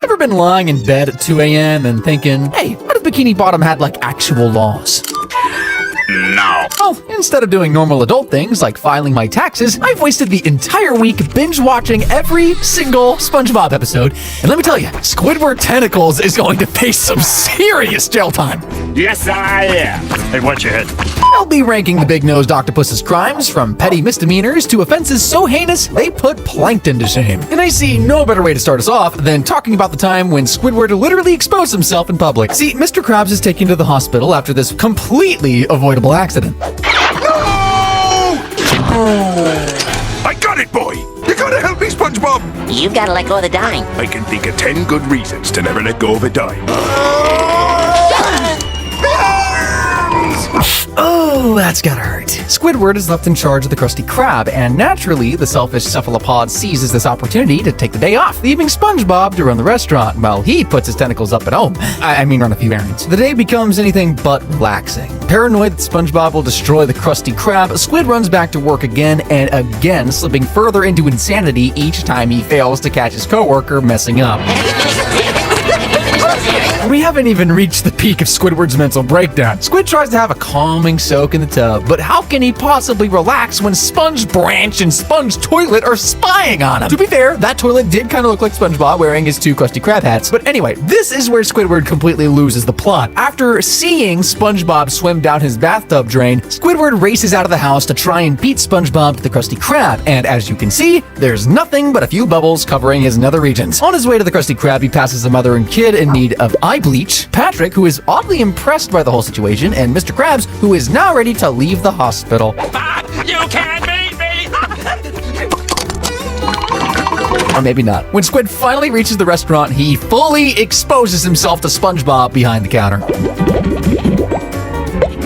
Ever been lying in bed at 2 a.m. and thinking, hey, what if Bikini Bottom had like actual laws? No. Well, instead of doing normal adult things like filing my taxes, I've wasted the entire week binge watching every single SpongeBob episode. And let me tell you, Squidward Tentacles is going to face some serious jail time. Yes, I am. Hey, watch your head. I'll be ranking the big-nosed octopus's crimes from petty misdemeanors to offenses so heinous they put plankton to shame. And I see no better way to start us off than talking about the time when Squidward literally exposed himself in public. See, Mr. Krabs is taken to the hospital after this completely avoidable accident. No! I got it, boy! You gotta help me, SpongeBob! You've got to let go of the dime. I can think of 10 good reasons to never let go of a dime. Oh, that's gotta hurt. Squidward is left in charge of the Krusty Krab, and naturally, the selfish cephalopod seizes this opportunity to take the day off, leaving SpongeBob to run the restaurant while he puts his tentacles up at home. I mean, run a few errands. The day becomes anything but relaxing. Paranoid that SpongeBob will destroy the Krusty Krab, Squid runs back to work again and again, slipping further into insanity each time he fails to catch his coworker messing up. We haven't even reached the peak of Squidward's mental breakdown. Squid tries to have a calming soak in the tub, but how can he possibly relax when Sponge Branch and Sponge Toilet are spying on him? To be fair, that toilet did kind of look like SpongeBob wearing his two Krusty Krab hats. But anyway, this is where Squidward completely loses the plot. After seeing SpongeBob swim down his bathtub drain, Squidward races out of the house to try and beat SpongeBob to the Krusty Krab, and as you can see, there's nothing but a few bubbles covering his nether regions. On his way to the Krusty Krab, he passes a mother and kid in need of eye bleach, Patrick, who is oddly impressed by the whole situation, and Mr. Krabs, who is now ready to leave the hospital. You can't beat me! Or maybe not. When Squid finally reaches the restaurant, he fully exposes himself to SpongeBob behind the counter.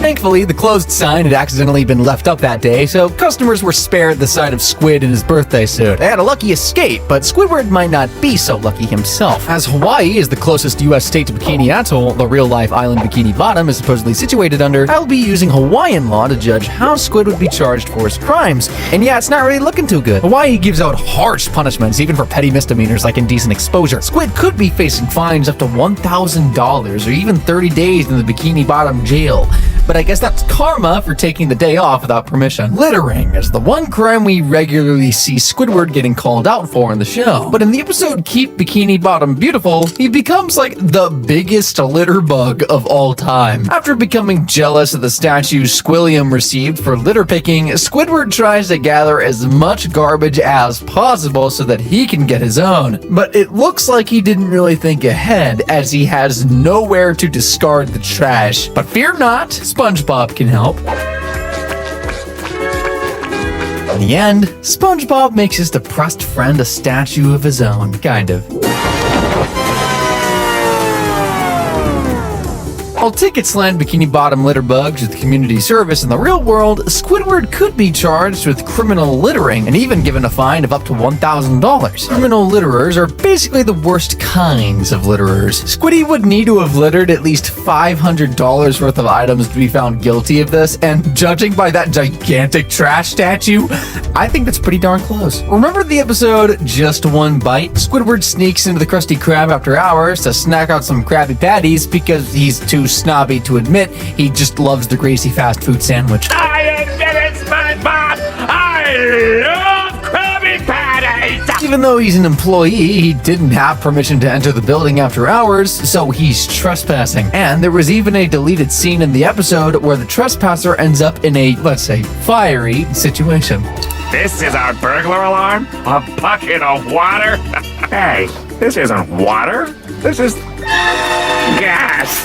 Thankfully, the closed sign had accidentally been left up that day, so customers were spared the sight of Squid in his birthday suit. They had a lucky escape, but Squidward might not be so lucky himself. As Hawaii is the closest U.S. state to Bikini Atoll, the real-life island Bikini Bottom is supposedly situated under, I'll be using Hawaiian law to judge how Squid would be charged for his crimes. And yeah, it's not really looking too good. Hawaii gives out harsh punishments, even for petty misdemeanors like indecent exposure. Squid could be facing fines up to $1,000 or even 30 days in the Bikini Bottom jail. But I guess that's karma for taking the day off without permission. Littering is the one crime we regularly see Squidward getting called out for in the show. But in the episode Keep Bikini Bottom Beautiful, he becomes like the biggest litter bug of all time. After becoming jealous of the statue Squilliam received for litter picking, Squidward tries to gather as much garbage as possible so that he can get his own. But it looks like he didn't really think ahead, as he has nowhere to discard the trash. But fear not, SpongeBob can help. In the end, SpongeBob makes his depressed friend a statue of his own, kind of. While tickets land Bikini Bottom litter bugs with community service in the real world, Squidward could be charged with criminal littering and even given a fine of up to $1,000. Criminal litterers are basically the worst kinds of litterers. Squiddy would need to have littered at least $500 worth of items to be found guilty of this, and judging by that gigantic trash statue, I think that's pretty darn close. Remember the episode Just One Bite? Squidward sneaks into the Krusty Krab after hours to snack out some Krabby Patties because he's too snobby to admit he just loves the greasy fast food sandwich. I admit it, SpongeBob! I love Krabby Patties! Even though he's an employee, he didn't have permission to enter the building after hours, so he's trespassing. And there was even a deleted scene in the episode where the trespasser ends up in a, let's say, fiery situation. This is our burglar alarm? A bucket of water? Hey, this isn't water. This is gas.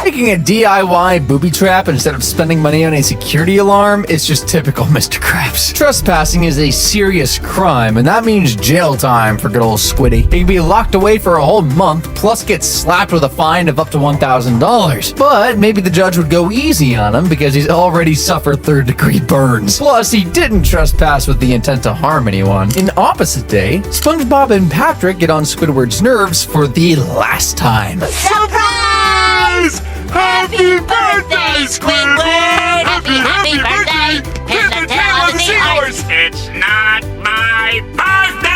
Making a DIY booby trap instead of spending money on a security alarm is just typical Mr. Krabs. Trespassing is a serious crime, and that means jail time for good old Squiddy. He can be locked away for a whole month, plus get slapped with a fine of up to $1,000. But maybe the judge would go easy on him because he's already suffered third-degree burns. Plus, he didn't trespass with the intent to harm anyone. In opposite day, SpongeBob and Patrick get on Squidward's nerves for the last time. Surprise! Happy birthday, Squidward! Happy birthday! Pin the tail of the seahorse! It's not my birthday!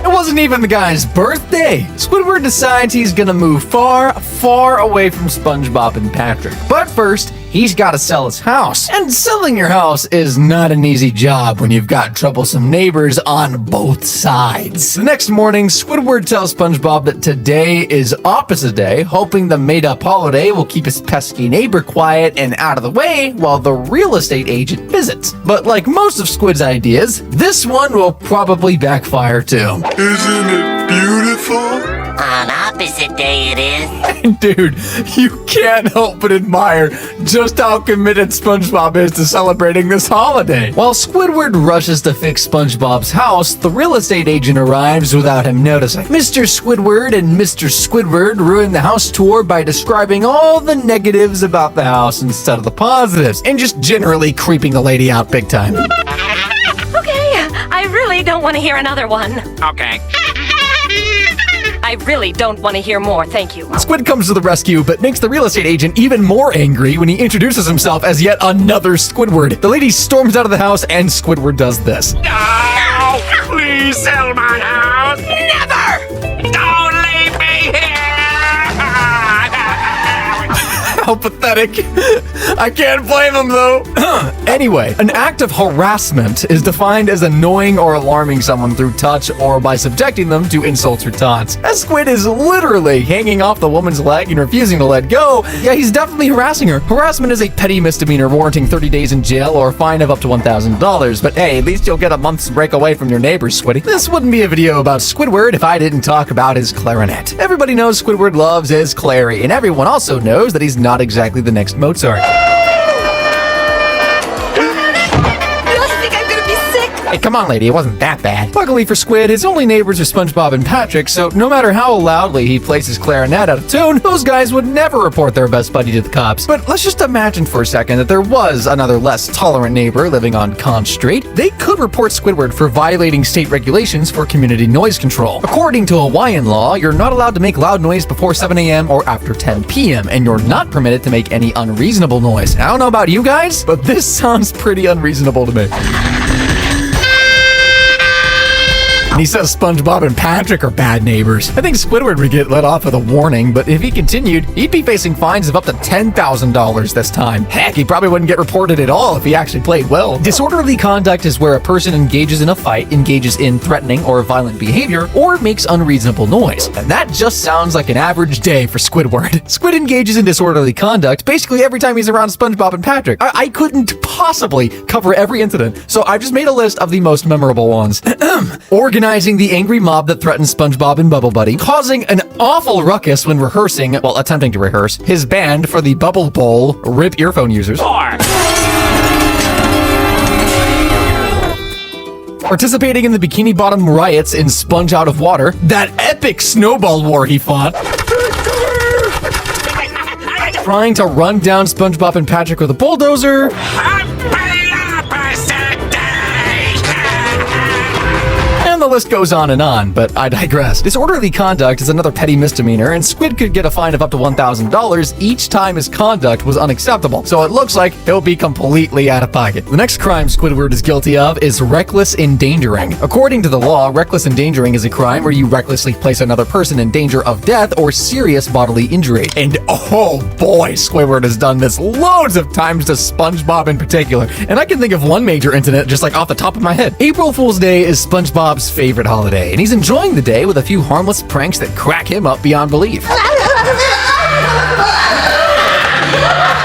It wasn't even the guy's birthday. Squidward decides he's gonna move far, far away from SpongeBob and Patrick. But first, he's gotta sell his house. And selling your house is not an easy job when you've got troublesome neighbors on both sides. The next morning, Squidward tells SpongeBob that today is opposite day, hoping the made-up holiday will keep his pesky neighbor quiet and out of the way while the real estate agent visits. But like most of Squid's ideas, this one will probably backfire too. Isn't it beautiful? On opposite day it is. Dude, you can't help but admire just how committed SpongeBob is to celebrating this holiday. While Squidward rushes to fix SpongeBob's house, the real estate agent arrives without him noticing. Mr. Squidward and Mr. Squidward ruin the house tour by describing all the negatives about the house instead of the positives, and just generally creeping the lady out big time. Okay, I really don't want to hear another one. Okay. I really don't want to hear more, thank you. Squid comes to the rescue, but makes the real estate agent even more angry when he introduces himself as yet another Squidward. The lady storms out of the house, and Squidward does this. No! Please sell my house! Never! Don't leave me here! How pathetic. I can't blame him though. Anyway, an act of harassment is defined as annoying or alarming someone through touch or by subjecting them to insults or taunts. As Squid is literally hanging off the woman's leg and refusing to let go, yeah, he's definitely harassing her. Harassment is a petty misdemeanor warranting 30 days in jail or a fine of up to $1,000. But hey, at least you'll get a month's break away from your neighbors, Squiddy. This wouldn't be a video about Squidward if I didn't talk about his clarinet. Everybody knows Squidward loves his clary, and everyone also knows that he's not exactly the next Mozart. Hey, come on, lady, it wasn't that bad. Luckily for Squid, his only neighbors are SpongeBob and Patrick, so no matter how loudly he plays his clarinet out of tune, those guys would never report their best buddy to the cops. But let's just imagine for a second that there was another less tolerant neighbor living on Conch Street. They could report Squidward for violating state regulations for community noise control. According to Hawaiian law, you're not allowed to make loud noise before 7 a.m. or after 10 p.m., and you're not permitted to make any unreasonable noise. I don't know about you guys, but this sounds pretty unreasonable to me. And he says SpongeBob and Patrick are bad neighbors. I think Squidward would get let off with a warning, but if he continued, he'd be facing fines of up to $10,000 this time. Heck, he probably wouldn't get reported at all if he actually played well. Disorderly conduct is where a person engages in a fight, engages in threatening or violent behavior, or makes unreasonable noise. And that just sounds like an average day for Squidward. Squid engages in disorderly conduct basically every time he's around SpongeBob and Patrick. I couldn't possibly cover every incident, so I've just made a list of the most memorable ones. Organizing the angry mob that threatens SpongeBob and Bubble Buddy, causing an awful ruckus when rehearsing, well, attempting to rehearse, his band for the Bubble Bowl, RIP earphone users. Participating in the Bikini Bottom riots in Sponge Out of Water, that epic snowball war he fought. Trying to run down SpongeBob and Patrick with a bulldozer. And the list goes on and on, but I digress. Disorderly conduct is another petty misdemeanor, and Squid could get a fine of up to $1,000 each time his conduct was unacceptable, so it looks like he'll be completely out of pocket. The next crime Squidward is guilty of is reckless endangering. According to the law, reckless endangering is a crime where you recklessly place another person in danger of death or serious bodily injury. And oh boy, Squidward has done this loads of times to SpongeBob in particular, and I can think of one major incident just like off the top of my head. April Fool's Day is SpongeBob's favorite holiday, and he's enjoying the day with a few harmless pranks that crack him up beyond belief.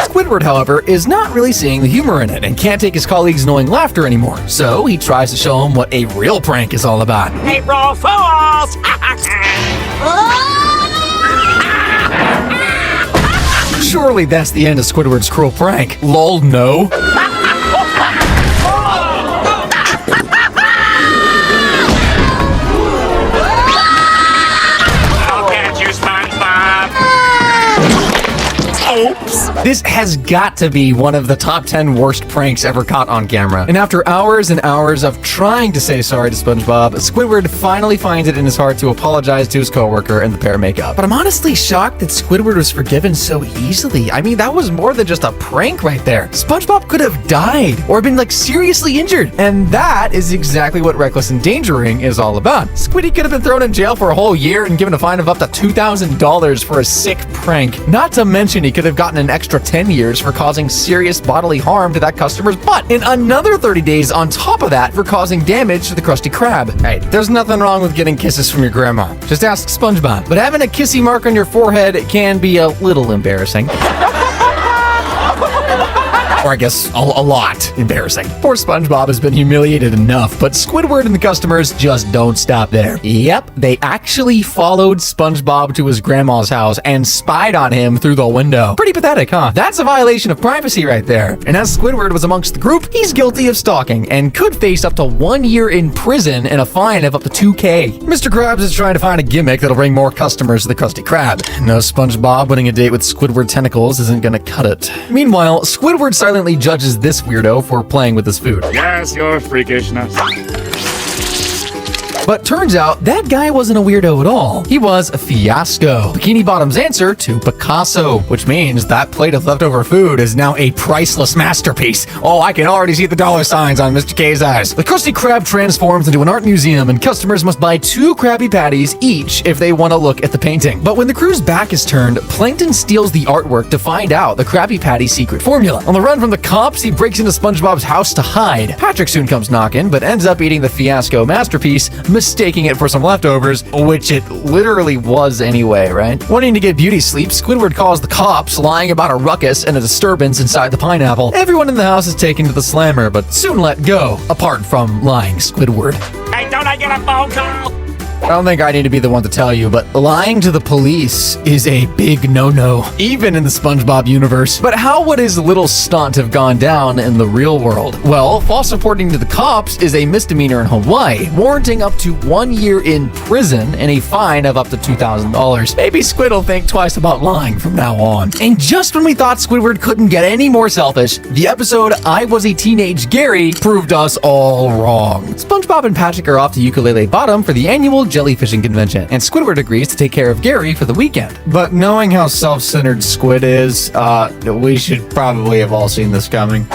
Squidward, however, is not really seeing the humor in it and can't take his colleagues' annoying laughter anymore, so he tries to show them what a real prank is all about. April Fools! Surely that's the end of Squidward's cruel prank. Lol, no. ropes. This has got to be one of the top 10 worst pranks ever caught on camera. And after hours and hours of trying to say sorry to SpongeBob, Squidward finally finds it in his heart to apologize to his coworker and the pair make up. But I'm honestly shocked that Squidward was forgiven so easily. I mean, that was more than just a prank right there. SpongeBob could have died or been like seriously injured. And that is exactly what reckless endangering is all about. Squiddy could have been thrown in jail for a whole year and given a fine of up to $2,000 for a sick prank. Not to mention he could have gotten an extra 10 years for causing serious bodily harm to that customer's butt, and another 30 days on top of that for causing damage to the Krusty Krab. Hey, there's nothing wrong with getting kisses from your grandma. Just ask SpongeBob. But having a kissy mark on your forehead can be a little embarrassing. Or I guess a lot embarrassing. Poor SpongeBob has been humiliated enough, but Squidward and the customers just don't stop there. Yep, they actually followed SpongeBob to his grandma's house and spied on him through the window. Pretty pathetic, huh? That's a violation of privacy right there. And as Squidward was amongst the group, he's guilty of stalking and could face up to 1 year in prison and a fine of up to $2,000. Mr. Krabs is trying to find a gimmick that'll bring more customers to the Krusty Krab. No SpongeBob winning a date with Squidward tentacles isn't gonna cut it. Meanwhile, Squidward silently judges this weirdo for playing with his food. Yes, your freakishness. But turns out that guy wasn't a weirdo at all. He was a fiasco. Bikini Bottom's answer to Picasso, which means that plate of leftover food is now a priceless masterpiece. Oh, I can already see the dollar signs on Mr. K's eyes. The Krusty Krab transforms into an art museum, and customers must buy 2 Krabby Patties each if they want to look at the painting. But when the crew's back is turned, Plankton steals the artwork to find out the Krabby Patty secret formula. On the run from the cops, he breaks into SpongeBob's house to hide. Patrick soon comes knocking, but ends up eating the fiasco masterpiece, mistaking it for some leftovers, which it literally was anyway, right? Wanting to get beauty sleep, Squidward calls the cops, lying about a ruckus and a disturbance inside the pineapple. Everyone in the house is taken to the slammer, but soon let go, apart from lying Squidward. Hey, don't I get a phone call? I don't think I need to be the one to tell you, but lying to the police is a big no-no, even in the SpongeBob universe. But how would his little stunt have gone down in the real world? Well, false reporting to the cops is a misdemeanor in Hawaii, warranting up to 1 year in prison and a fine of up to $2,000. Maybe Squid will think twice about lying from now on. And just when we thought Squidward couldn't get any more selfish, the episode I Was a Teenage Gary proved us all wrong. SpongeBob and Patrick are off to Ukulele Bottom for the annual jellyfishing convention, and Squidward agrees to take care of Gary for the weekend. But knowing how self-centered Squid is, we should probably have all seen this coming.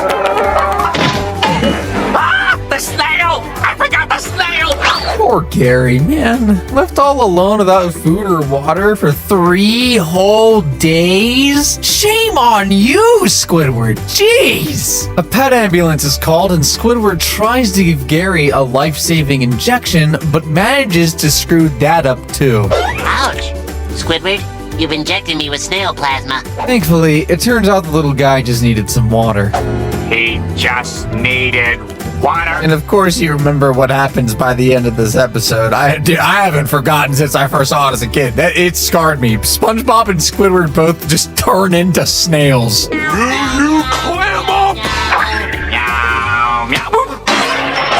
Ah, the snail! I forgot the snail! Poor Gary, man. Left all alone without food or water for 3 whole days? Shame on you, Squidward. Jeez! A pet ambulance is called, and Squidward tries to give Gary a life-saving injection, but manages to screw that up too. Ouch! Squidward, you've injected me with snail plasma. Thankfully, it turns out the little guy just needed some water. He just needed water. And of course you remember what happens by the end of this episode. I haven't forgotten since I first saw it as a kid. It scarred me. SpongeBob and Squidward both just turn into snails. You clam up! Meow, meow.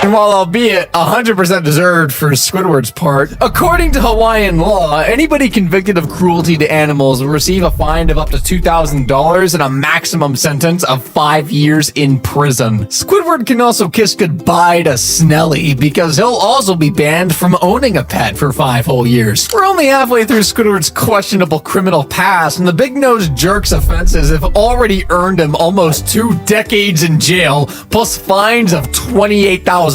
And while albeit 100% deserved for Squidward's part, according to Hawaiian law, anybody convicted of cruelty to animals will receive a fine of up to $2,000 and a maximum sentence of 5 years in prison. Squidward can also kiss goodbye to Snelly because he'll also be banned from owning a pet for 5 whole years. We're only halfway through Squidward's questionable criminal past, and the big-nosed jerk's offenses have already earned him almost 2 decades in jail, plus fines of $28,000.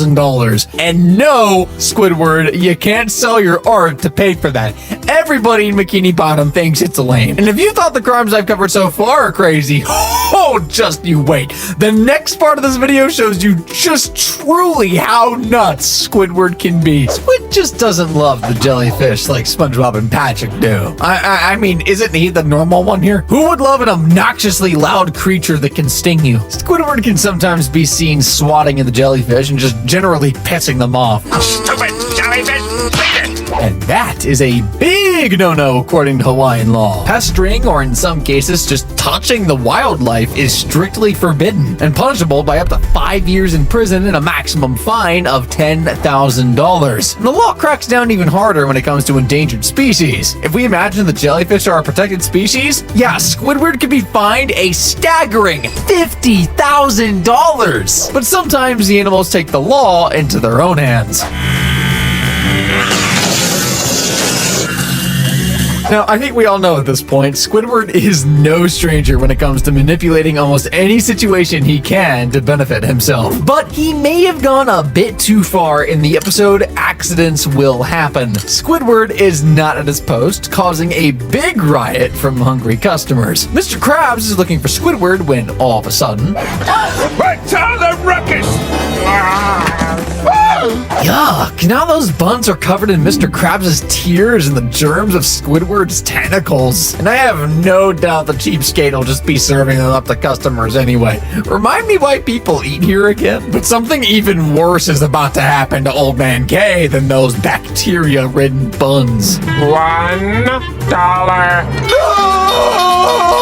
And no, Squidward, you can't sell your art to pay for that. Everybody in Bikini Bottom thinks it's lame. And if you thought the crimes I've covered so far are crazy, oh, just you wait. The next part of this video shows you just truly how nuts Squidward can be. Squid just doesn't love the jellyfish like SpongeBob and Patrick do. I mean, isn't he the normal one here? Who would love an obnoxiously loud creature that can sting you? Squidward can sometimes be seen swatting at the jellyfish and just generally pissing them off. Stupid jellyfish! Beat it! And that is a big no-no according to Hawaiian law. Pestering, or in some cases just touching the wildlife, is strictly forbidden and punishable by up to 5 years in prison and a maximum fine of $10,000. And the law cracks down even harder when it comes to endangered species. If we imagine the jellyfish are a protected species, yeah, Squidward could be fined a staggering $50,000. But sometimes the animals take the law into their own hands. Now, I think we all know at this point, Squidward is no stranger when it comes to manipulating almost any situation he can to benefit himself. But he may have gone a bit too far in the episode Accidents Will Happen. Squidward is not at his post, causing a big riot from hungry customers. Mr. Krabs is looking for Squidward when all of a sudden... What's all the ruckus? Yuck! Now those buns are covered in Mr. Krabs' tears and the germs of Squidward's tentacles. And I have no doubt the cheapskate will just be serving them up to customers anyway. Remind me why people eat here again? But something even worse is about to happen to Old Man K than those bacteria-ridden buns. $1.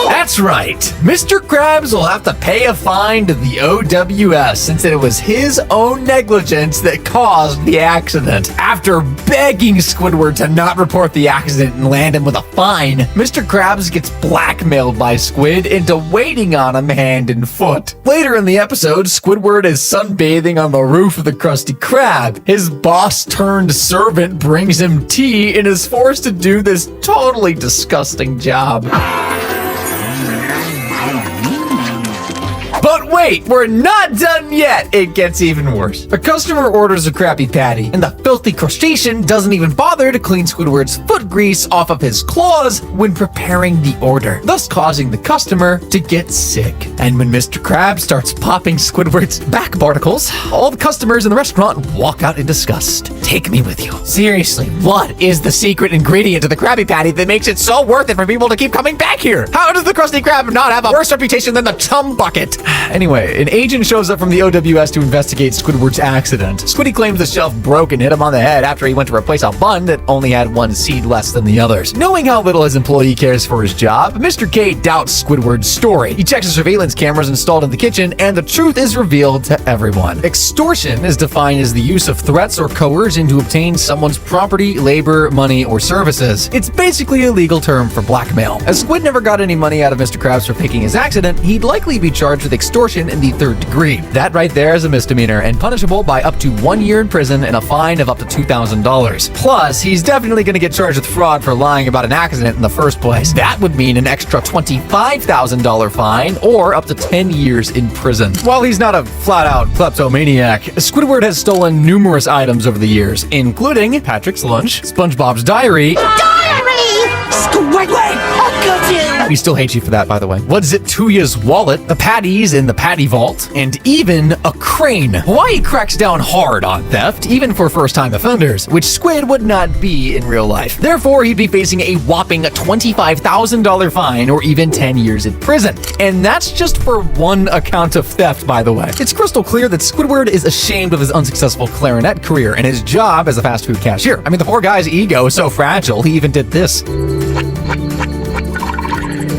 That's right. Mr. Krabs will have to pay a fine to the OWS since it was his own negligence that caused the accident. After begging Squidward to not report the accident and land him with a fine, Mr. Krabs gets blackmailed by Squid into waiting on him hand and foot. Later in the episode, Squidward is sunbathing on the roof of the Krusty Krab. His boss-turned-servant brings him tea and is forced to do this totally disgusting job. But wait, we're not done yet! It gets even worse. A customer orders a Krabby Patty, and the filthy crustacean doesn't even bother to clean Squidward's foot grease off of his claws when preparing the order, thus causing the customer to get sick. And when Mr. Krabs starts popping Squidward's back particles, all the customers in the restaurant walk out in disgust. Take me with you. Seriously, what is the secret ingredient to the Krabby Patty that makes it so worth it for people to keep coming back here? How does the Krusty Krab not have a worse reputation than the Chum Bucket? Anyway, an agent shows up from the OWS to investigate Squidward's accident. Squiddy claims the shelf broke and hit him on the head after he went to replace a bun that only had one seed less than the others. Knowing how little his employee cares for his job, Mr. K doubts Squidward's story. He checks the surveillance cameras installed in the kitchen, and the truth is revealed to everyone. Extortion is defined as the use of threats or coercion to obtain someone's property, labor, money, or services. It's basically a legal term for blackmail. As Squid never got any money out of Mr. Krabs for faking his accident, he'd likely be charged with extortion in the 3rd degree. That right there is a misdemeanor and punishable by up to 1 year in prison and a fine of up to $2,000. Plus, he's definitely going to get charged with fraud for lying about an accident in the first place. That would mean an extra $25,000 fine or up to 10 years in prison. While he's not a flat-out kleptomaniac, Squidward has stolen numerous items over the years, including Patrick's lunch, SpongeBob's diary, Squidward! I'll get you! we still hate you for that, by the way, What's It Tuya's wallet, the patties in the patty vault, and even a crane. Hawaii cracks down hard on theft, even for first-time offenders, which Squid would not be in real life. Therefore, he'd be facing a whopping $25,000 fine or even 10 years in prison. And that's just for one account of theft, by the way. It's crystal clear that Squidward is ashamed of his unsuccessful clarinet career and his job as a fast food cashier. I mean, the poor guy's ego is so fragile, he even did this.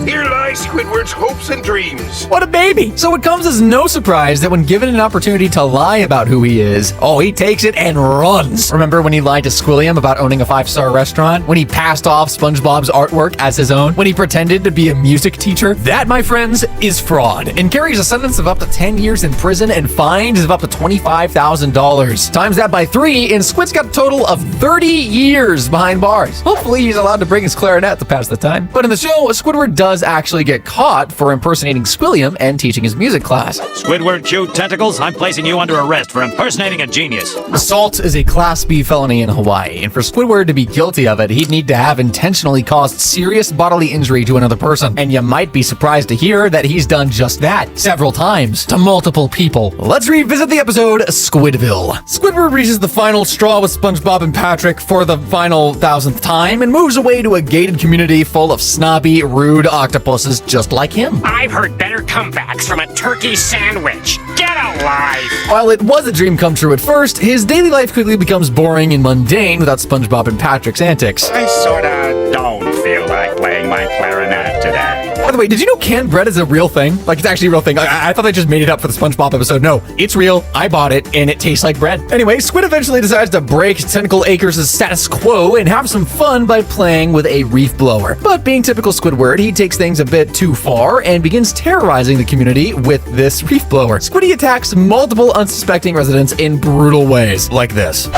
Here lies Squidward's hopes and dreams. What a baby! So it comes as no surprise that when given an opportunity to lie about who he is, he takes it and runs. Remember when he lied to Squilliam about owning a 5-star restaurant? When he passed off SpongeBob's artwork as his own? When he pretended to be a music teacher? That, my friends, is fraud and carries a sentence of up to 10 years in prison and fines of up to $25,000. Times that by 3, and Squid's got a total of 30 years behind bars. Hopefully he's allowed to bring his clarinet to pass the time. But in the show, Squidward does actually get caught for impersonating Squilliam and teaching his music class. Squidward chewed tentacles, I'm placing you under arrest for impersonating a genius. Assault is a Class B felony in Hawaii, and for Squidward to be guilty of it, he'd need to have intentionally caused serious bodily injury to another person. And you might be surprised to hear that he's done just that several times to multiple people. Let's revisit the episode Squidville. Squidward reaches the final straw with SpongeBob and Patrick for the final 1000th time and moves away to a gated community full of snobby, rude octopuses is just like him. I've heard better comebacks from a turkey sandwich. Get a life! While it was a dream come true at first, his daily life quickly becomes boring and mundane without SpongeBob and Patrick's antics. I sorta don't feel like playing my clarinet today. By the way, did you know canned bread is a real thing? Like, it's actually a real thing. I thought they just made it up for the SpongeBob episode. No, it's real. I bought it, and it tastes like bread. Anyway, Squid eventually decides to break Tentacle Acres' status quo and have some fun by playing with a reef blower. But being typical Squidward, he takes things a bit too far and begins terrorizing the community with this reef blower. Squiddy attacks multiple unsuspecting residents in brutal ways, like this.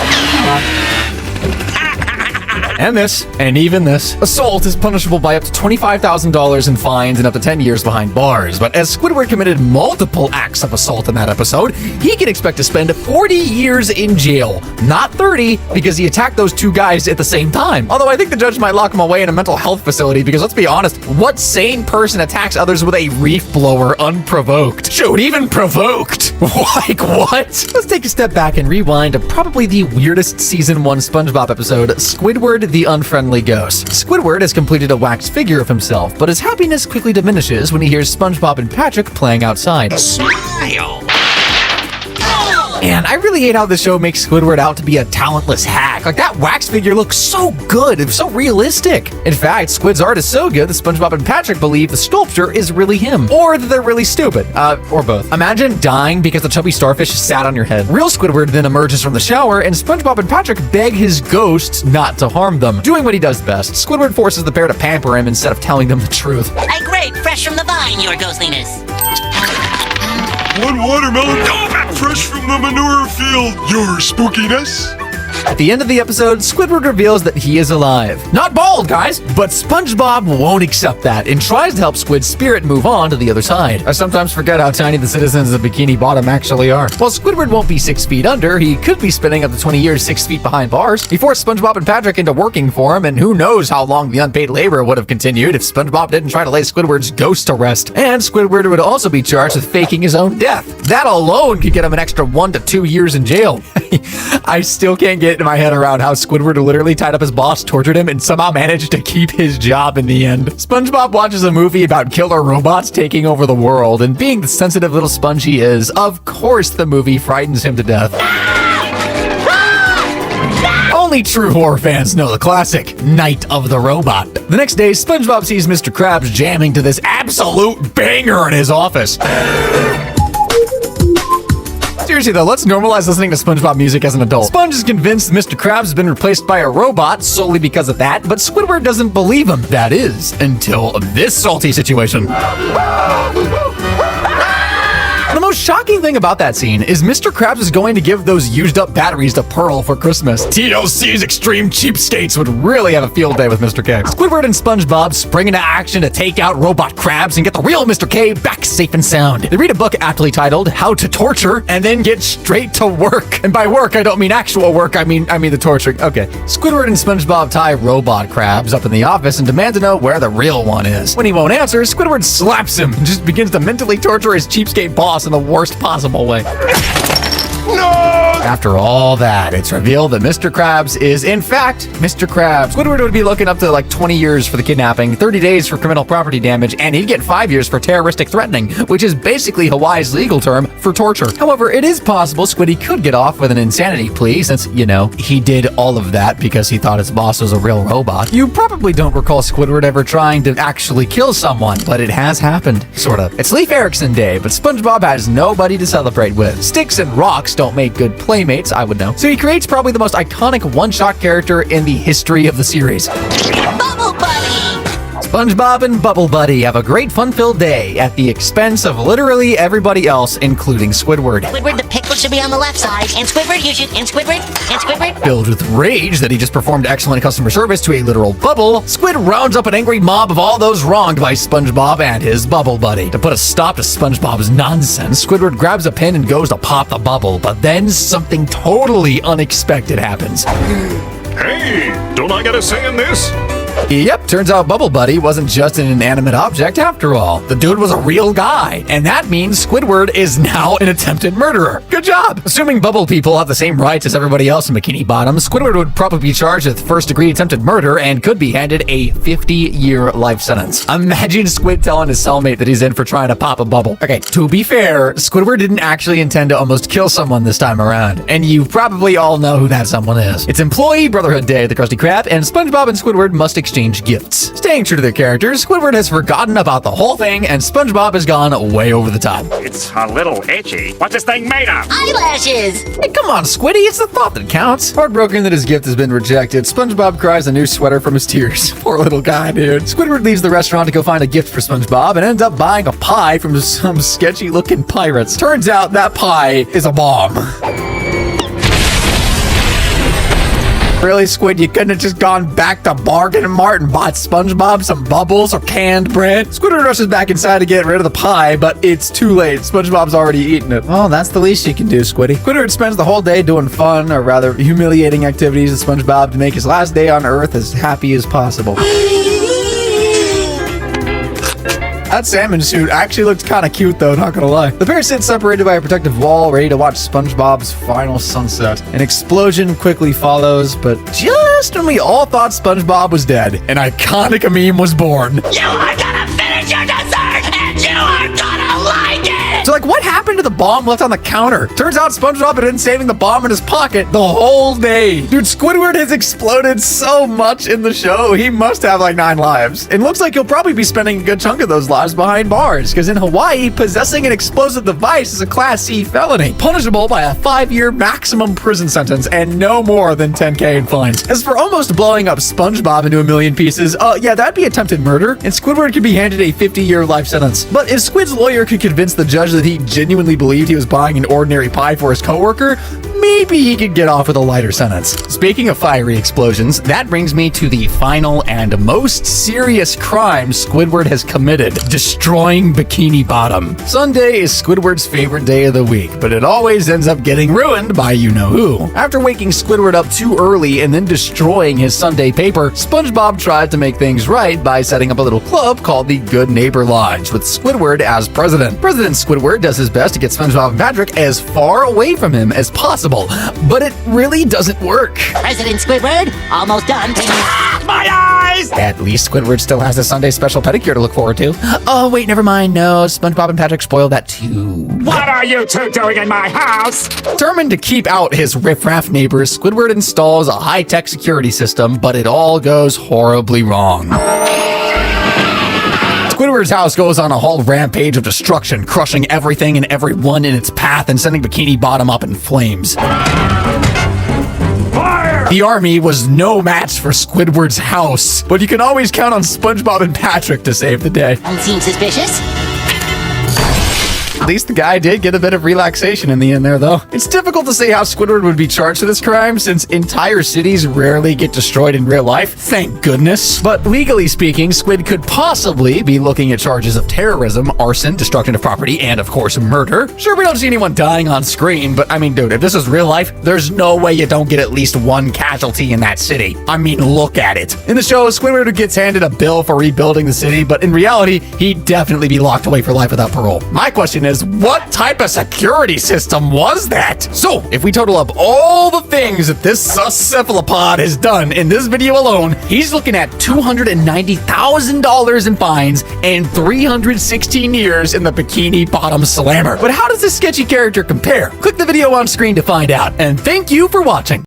And this, and even this. Assault is punishable by up to $25,000 in fines and up to 10 years behind bars. But as Squidward committed multiple acts of assault in that episode, he can expect to spend 40 years in jail. Not 30, because he attacked those two guys at the same time. Although I think the judge might lock him away in a mental health facility, because let's be honest, what sane person attacks others with a reef blower unprovoked? Shoot, even provoked! Like, what? Let's take a step back and rewind to probably the weirdest Season 1 SpongeBob episode, Squidward the Unfriendly Ghost. Squidward has completed a wax figure of himself, but his happiness quickly diminishes when he hears SpongeBob and Patrick playing outside. Smile! And I really hate how the show makes Squidward out to be a talentless hack. Like, that wax figure looks so good, it's so realistic. In fact, Squid's art is so good that SpongeBob and Patrick believe the sculpture is really him, or that they're really stupid, or both. Imagine dying because the chubby starfish sat on your head. Real Squidward then emerges from the shower, and SpongeBob and Patrick beg his ghost not to harm them. Doing what he does best, Squidward forces the pair to pamper him instead of telling them the truth. I grape fresh from the vine, your ghostliness. One watermelon, fresh from the manure field, your spookiness. At the end of the episode, Squidward reveals that he is alive. Not bald, guys! But SpongeBob won't accept that and tries to help Squid's spirit move on to the other side. I sometimes forget how tiny the citizens of Bikini Bottom actually are. While Squidward won't be 6 feet under, he could be spending up to 20 years 6 feet behind bars. He forced SpongeBob and Patrick into working for him, and who knows how long the unpaid labor would have continued if SpongeBob didn't try to lay Squidward's ghost to rest. And Squidward would also be charged with faking his own death. That alone could get him an extra 1 to 2 years in jail. I still can't get my head around how Squidward literally tied up his boss, tortured him, and somehow managed to keep his job in the end. SpongeBob watches a movie about killer robots taking over the world, and being the sensitive little sponge he is, of course the movie frightens him to death. Only true horror fans know the classic Night of the Robot. The next day, SpongeBob sees Mr. Krabs jamming to this absolute banger in his office. Seriously though, let's normalize listening to SpongeBob music as an adult. Sponge is convinced Mr. Krabs has been replaced by a robot solely because of that, but Squidward doesn't believe him. That is, until this salty situation. The most shocking thing about that scene is Mr. Krabs is going to give those used up batteries to Pearl for Christmas. TLC's extreme cheapskates would really have a field day with Mr. K. Squidward and SpongeBob spring into action to take out robot crabs and get the real Mr. K back safe and sound. They read a book aptly titled How to Torture and then get straight to work. And by work, I don't mean actual work, I mean the torturing. Okay. Squidward and SpongeBob tie robot crabs up in the office and demand to know where the real one is. When he won't answer, Squidward slaps him and just begins to mentally torture his cheapskate boss in the worst possible way. After all that, it's revealed that Mr. Krabs is, in fact, Mr. Krabs. Squidward would be looking up to like 20 years for the kidnapping, 30 days for criminal property damage, and he'd get 5 years for terroristic threatening, which is basically Hawaii's legal term for torture. However, it is possible Squiddy could get off with an insanity plea since, you know, he did all of that because he thought his boss was a real robot. You probably don't recall Squidward ever trying to actually kill someone, but it has happened, sorta. It's Leif Erikson Day, but SpongeBob has nobody to celebrate with. Sticks and rocks don't make good playmates, I would know. So he creates probably the most iconic one-shot character in the history of the series. Bubble Buddy! SpongeBob and Bubble Buddy have a great fun-filled day at the expense of literally everybody else, including Squidward. Squidward, the pickle should be on the left side, and Squidward, you should, and Squidward. Filled with rage that he just performed excellent customer service to a literal bubble, Squid rounds up an angry mob of all those wronged by SpongeBob and his Bubble Buddy. To put a stop to SpongeBob's nonsense, Squidward grabs a pin and goes to pop the bubble, but then something totally unexpected happens. Hey, don't I get a say in this? Yep, turns out Bubble Buddy wasn't just an inanimate object after all. The dude was a real guy, and that means Squidward is now an attempted murderer. Good job! Assuming Bubble people have the same rights as everybody else in Bikini Bottom, Squidward would probably be charged with first-degree attempted murder and could be handed a 50-year life sentence. Imagine Squid telling his cellmate that he's in for trying to pop a bubble. Okay, to be fair, Squidward didn't actually intend to almost kill someone this time around, and you probably all know who that someone is. It's Employee Brotherhood Day at the Krusty Krab, and SpongeBob and Squidward must exchange gifts. Staying true to their characters, Squidward has forgotten about the whole thing, and SpongeBob has gone way over the top. It's a little itchy. What's this thing made of? Eyelashes! Hey, come on, Squiddy, it's the thought that counts. Heartbroken that his gift has been rejected, SpongeBob cries a new sweater from his tears. Poor little guy, dude. Squidward leaves the restaurant to go find a gift for SpongeBob and ends up buying a pie from some sketchy-looking pirates. Turns out that pie is a bomb. Really, Squid, you couldn't have just gone back to Bargain Mart and bought SpongeBob some bubbles or canned bread? Squidward rushes back inside to get rid of the pie, but it's too late. SpongeBob's already eaten it. Oh, that's the least you can do, Squiddy. Squidward spends the whole day doing fun, or rather humiliating activities with SpongeBob to make his last day on Earth as happy as possible. That salmon suit actually looked kind of cute though, not gonna lie. The pair sit separated by a protective wall, ready to watch SpongeBob's final sunset. An explosion quickly follows, but just when we all thought SpongeBob was dead, an iconic meme was born. You are gonna finish your dessert, and you are gonna like it! So like, what happened to the bomb left on the counter? Turns out SpongeBob had been saving the bomb in his pocket the whole day. Dude, Squidward has exploded so much in the show, he must have like 9 lives. It looks like he'll probably be spending a good chunk of those lives behind bars, because in Hawaii, possessing an explosive device is a Class C felony, punishable by a 5-year maximum prison sentence and no more than 10K in fines. As for almost blowing up SpongeBob into a million pieces, yeah, that'd be attempted murder, and Squidward could be handed a 50-year life sentence. But if Squid's lawyer could convince the judge that he genuinely believed he was buying an ordinary pie for his coworker, maybe he could get off with a lighter sentence. Speaking of fiery explosions, that brings me to the final and most serious crime Squidward has committed: destroying Bikini Bottom. Sunday is Squidward's favorite day of the week, but it always ends up getting ruined by you-know-who. After waking Squidward up too early and then destroying his Sunday paper, SpongeBob tried to make things right by setting up a little club called the Good Neighbor Lodge, with Squidward as president. President Squidward does his best to get SpongeBob and Patrick as far away from him as possible, but it really doesn't work. President Squidward, almost done. My eyes! At least Squidward still has a Sunday special pedicure to look forward to. Oh, wait, never mind. No, SpongeBob and Patrick spoiled that too. What are you two doing in my house? Determined to keep out his riffraff neighbors, Squidward installs a high-tech security system, but it all goes horribly wrong. Squidward's house goes on a whole rampage of destruction, crushing everything and everyone in its path and sending Bikini Bottom up in flames. Fire! The army was no match for Squidward's house, but you can always count on SpongeBob and Patrick to save the day. Seems suspicious. At least the guy did get a bit of relaxation in the end there, though. It's difficult to say how Squidward would be charged for this crime, since entire cities rarely get destroyed in real life, thank goodness. But legally speaking, Squid could possibly be looking at charges of terrorism, arson, destruction of property, and of course, murder. Sure, we don't see anyone dying on screen, but I mean, dude, if this is real life, there's no way you don't get at least one casualty in that city. I mean, look at it. In the show, Squidward gets handed a bill for rebuilding the city, but in reality, he'd definitely be locked away for life without parole. My question is, what type of security system was that? So, if we total up all the things that this cephalopod has done in this video alone, he's looking at $290,000 in fines and 316 years in the Bikini Bottom Slammer. But how does this sketchy character compare? Click the video on screen to find out, and thank you for watching.